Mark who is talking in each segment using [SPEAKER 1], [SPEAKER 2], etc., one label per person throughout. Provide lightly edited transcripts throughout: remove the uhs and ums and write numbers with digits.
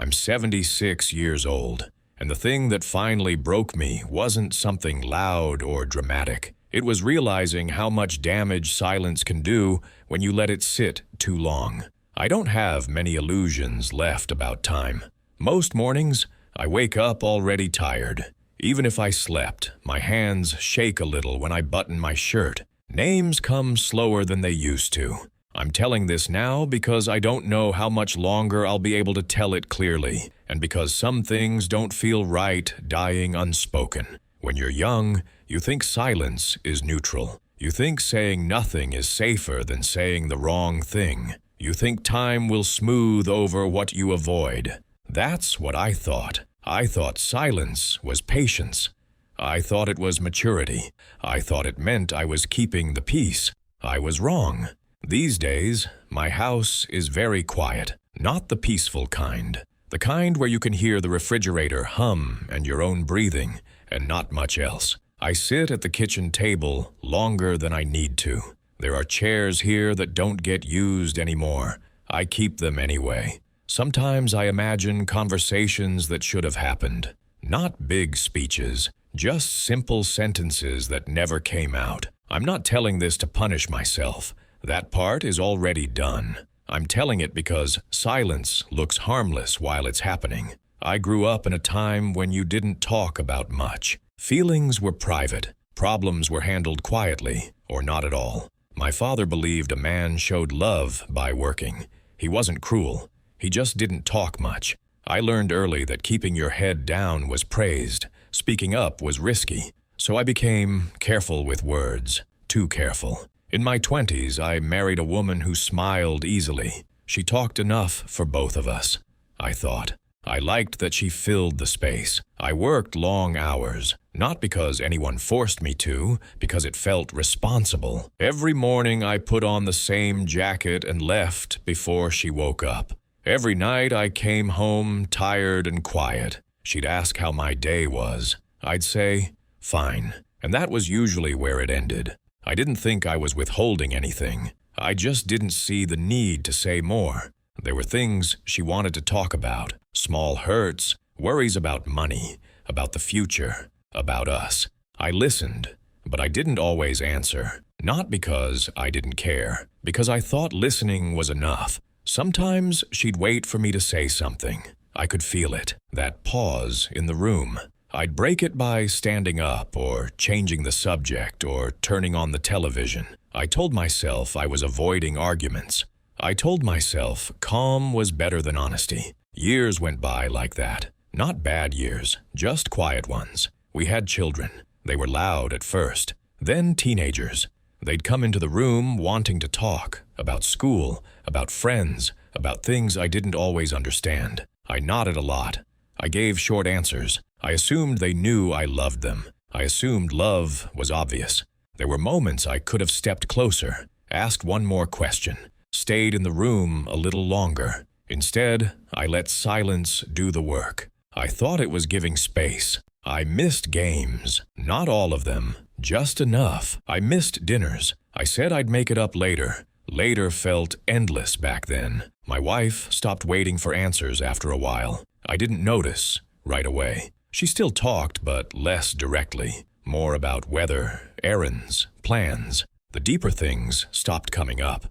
[SPEAKER 1] I'm 76 years old, and the thing that finally broke me wasn't something loud or dramatic. It was realizing how much damage silence can do when you let it sit too long. I don't have many illusions left about time. Most mornings, I wake up already tired. Even if I slept, my hands shake a little when I button my shirt. Names come slower than they used to. I'm telling this now because I don't know how much longer I'll be able to tell it clearly, and because some things don't feel right dying unspoken. When you're young, you think silence is neutral. You think saying nothing is safer than saying the wrong thing. You think time will smooth over what you avoid. That's what I thought. I thought silence was patience. I thought it was maturity. I thought it meant I was keeping the peace. I was wrong. These days, my house is very quiet. Not the peaceful kind. The kind where you can hear the refrigerator hum and your own breathing, and not much else. I sit at the kitchen table longer than I need to. There are chairs here that don't get used anymore. I keep them anyway. Sometimes I imagine conversations that should have happened. Not big speeches, just simple sentences that never came out. I'm not telling this to punish myself. That part is already done. I'm telling it because silence looks harmless while it's happening. I grew up in a time when you didn't talk about much. Feelings were private. Problems were handled quietly, or not at all. My father believed a man showed love by working. He wasn't cruel. He just didn't talk much. I learned early that keeping your head down was praised. Speaking up was risky. So I became careful with words. Too careful. In my 20s, I married a woman who smiled easily. She talked enough for both of us, I thought. I liked that she filled the space. I worked long hours, not because anyone forced me to, because it felt responsible. Every morning I put on the same jacket and left before she woke up. Every night I came home tired and quiet. She'd ask how my day was. I'd say, fine. And that was usually where it ended. I didn't think I was withholding anything. I just didn't see the need to say more. There were things she wanted to talk about. Small hurts, worries about money, about the future, about us. I listened, but I didn't always answer. Not because I didn't care, because I thought listening was enough. Sometimes she'd wait for me to say something. I could feel it, that pause in the room. I'd break it by standing up or changing the subject or turning on the television. I told myself I was avoiding arguments. I told myself calm was better than honesty. Years went by like that. Not bad years, just quiet ones. We had children. They were loud at first, then teenagers. They'd come into the room wanting to talk about school, about friends, about things I didn't always understand. I nodded a lot. I gave short answers. I assumed they knew I loved them. I assumed love was obvious. There were moments I could have stepped closer, asked one more question, stayed in the room a little longer. Instead, I let silence do the work. I thought it was giving space. I missed games. Not all of them, just enough. I missed dinners. I said I'd make it up later. Later felt endless back then. My wife stopped waiting for answers after a while. I didn't notice right away. She still talked, but less directly. More about weather, errands, plans. The deeper things stopped coming up.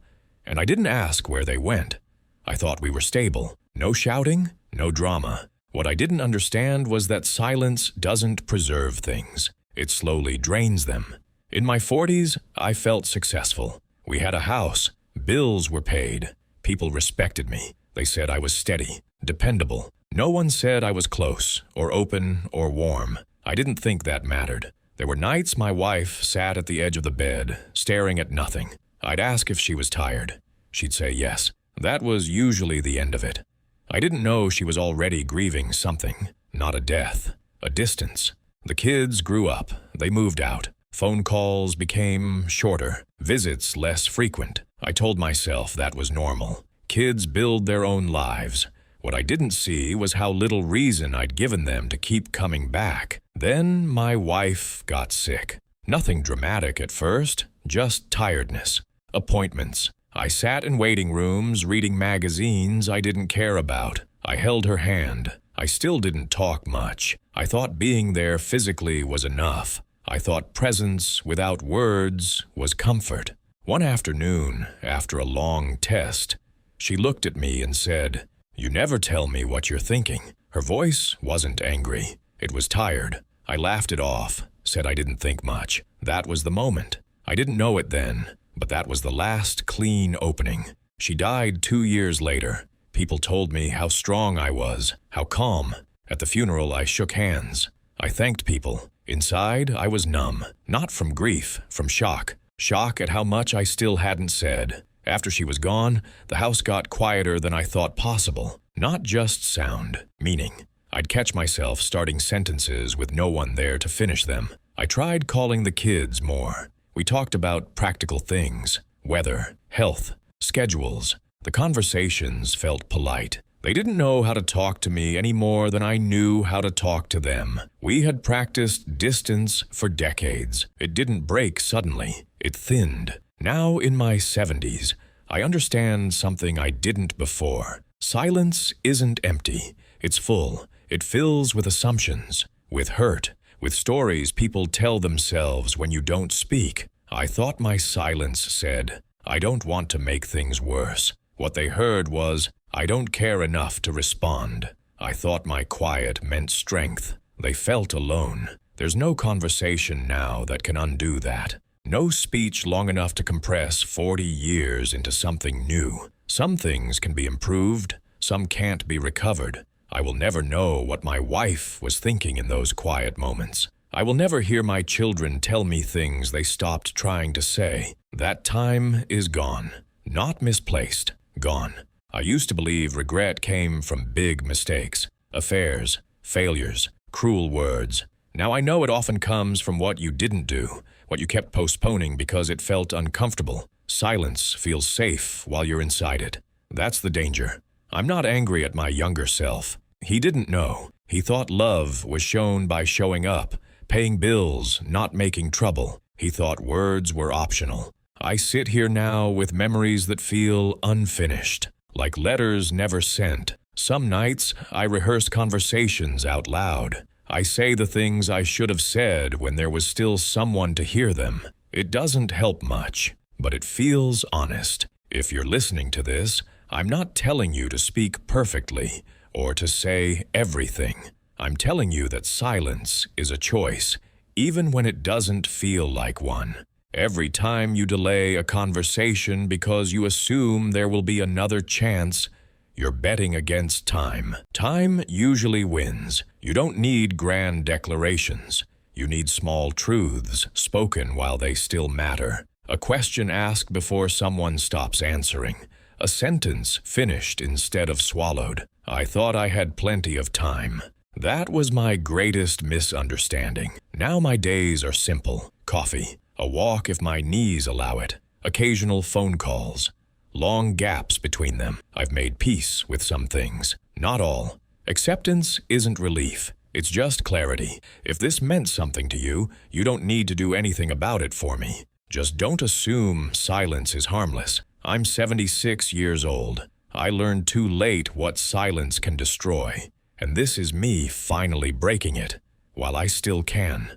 [SPEAKER 1] And I didn't ask where they went. I thought we were stable. No shouting, no drama. What I didn't understand was that silence doesn't preserve things. It slowly drains them. In my 40s, I felt successful. We had a house. Bills were paid. People respected me. They said I was steady, dependable. No one said I was close, or open, or warm. I didn't think that mattered. There were nights my wife sat at the edge of the bed, staring at nothing. I'd ask if she was tired. She'd say yes. That was usually the end of it. I didn't know she was already grieving something. Not a death, a distance. The kids grew up. They moved out. Phone calls became shorter, visits less frequent. I told myself that was normal. Kids build their own lives. What I didn't see was how little reason I'd given them to keep coming back. Then my wife got sick. Nothing dramatic at first, just tiredness. Appointments. I sat in waiting rooms reading magazines I didn't care about. I held her hand. I still didn't talk much. I thought being there physically was enough. I thought presence without words was comfort. One afternoon, after a long test, she looked at me and said, "You never tell me what you're thinking." Her voice wasn't angry. It was tired. I laughed it off, said I didn't think much. That was the moment. I didn't know it then, but that was the last clean opening. She died 2 years later. People told me how strong I was, how calm. At the funeral, I shook hands. I thanked people. Inside, I was numb, not from grief, from shock. Shock at how much I still hadn't said. After she was gone, the house got quieter than I thought possible. Not just sound, meaning. I'd catch myself starting sentences with no one there to finish them. I tried calling the kids more. We talked about practical things, weather, health, schedules. The conversations felt polite. They didn't know how to talk to me any more than I knew how to talk to them. We had practiced distance for decades. It didn't break suddenly. It thinned. Now, in my 70s, I understand something I didn't before. Silence isn't empty. It's full. It fills with assumptions, with hurt, with stories people tell themselves when you don't speak. I thought my silence said, "I don't want to make things worse." What they heard was, "I don't care enough to respond." I thought my quiet meant strength. They felt alone. There's no conversation now that can undo that. No speech long enough to compress 40 years into something new. Some things can be improved, some can't be recovered. I will never know what my wife was thinking in those quiet moments. I will never hear my children tell me things they stopped trying to say. That time is gone. Not misplaced. Gone. I used to believe regret came from big mistakes, affairs, failures, cruel words. Now I know it often comes from what you didn't do, what you kept postponing because it felt uncomfortable. Silence feels safe while you're inside it. That's the danger. I'm not angry at my younger self. He didn't know. He thought love was shown by showing up, paying bills, not making trouble. He thought words were optional. I sit here now with memories that feel unfinished, like letters never sent. Some nights, I rehearse conversations out loud. I say the things I should have said when there was still someone to hear them. It doesn't help much, but it feels honest. If you're listening to this, I'm not telling you to speak perfectly or to say everything. I'm telling you that silence is a choice, even when it doesn't feel like one. Every time you delay a conversation because you assume there will be another chance, you're betting against time. Time usually wins. You don't need grand declarations. You need small truths spoken while they still matter. A question asked before someone stops answering. A sentence finished instead of swallowed. I thought I had plenty of time. That was my greatest misunderstanding. Now my days are simple. Coffee, a walk if my knees allow it, occasional phone calls, long gaps between them. I've made peace with some things, not all. Acceptance isn't relief. It's just clarity. If this meant something to you, you don't need to do anything about it for me. Just don't assume silence is harmless. I'm 76 years old. I learned too late what silence can destroy. And this is me finally breaking it, while I still can.